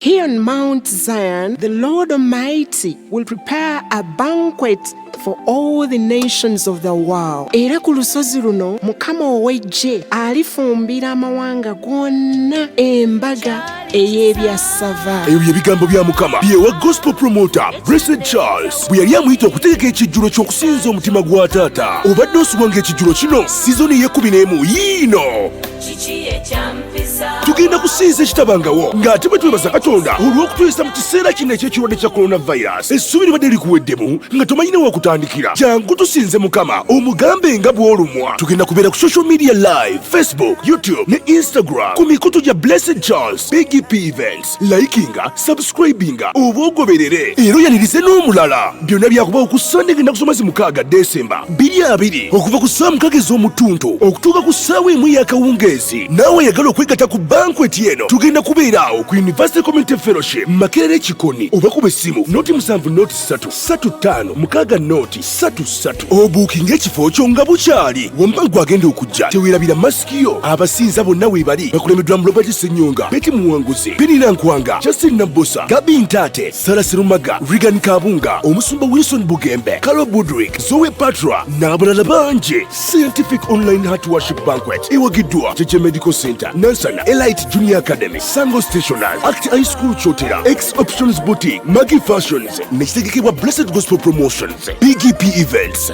Here on Mount Zion, the Lord Almighty will prepare a banquet for all the nations of the world. Era ku lusozi luno Mukama ow'eggye alifumbira amawanga gonna embaga ey'ebyassava. Ebyo bye bigambo bya Mukama bye wa gospel promoter Blessed Charles bwe yali amuyita okuteeka ekijjulo ky'okusinza omutima gwa taata. Obadde osubwanga ekijjulo kino sizoni ey'e11 yiino. Tugenda kusinza ekitabangawo ng'ate bwe twebaza Katonda olw'okutuyisa mu kiseera kino eky'ekirwadde kya coronavirus. Essuubi libadde likuweddemu nga tomanyina wakutandikira. Jangu tusinze Mukama omugambe nga bw'olumwa. Tugenda kubeera ku social media live, Facebook, YouTube ne Instagram ku mikutu gya Blessed Charles BGPevents. Likinga, subscribinga oba ogoberere era oyanirize n'omulala. Byonna byakubawo ku Sunday ngenda kusoma zi 6 December 2020 okuva ku ssaawa 6 ez'omutuntu okutuuka ku ssaawa 1 y'akawungeezi. Naawe ayagala okwegatta ku banquet eno tugenda kubeera awo ku University Community Fellowship Makerere Kikoni oba kuba essimu noti 7 noti 3 35 6 noti 33. Obuukinga ekifo kyo nga bukyali wamba gwagenda okujja teweerabira masikiyo. Abasinza bonna weebali bakulembeddwa mu Robert Ssenyonga, Betty Muwanguzi, Penina Nkwanga, Justin Nabosa, Gabi Ntate, Sara Serumaga, Regan Kabunga, Omusumba Wilson Bugembe, Carol Budrick, Zoe Patra n'abalala bangi. Scientific Online Heart Worship Banquet ewagiddwa Jeje Medical Center, Nansana, Elite Junior Academy, Sango Stationers, Act High School Chotera, X Options Boutique, Maggie Fashions, nekitegekebwa Blessed Gospel Promotions, BGPevents.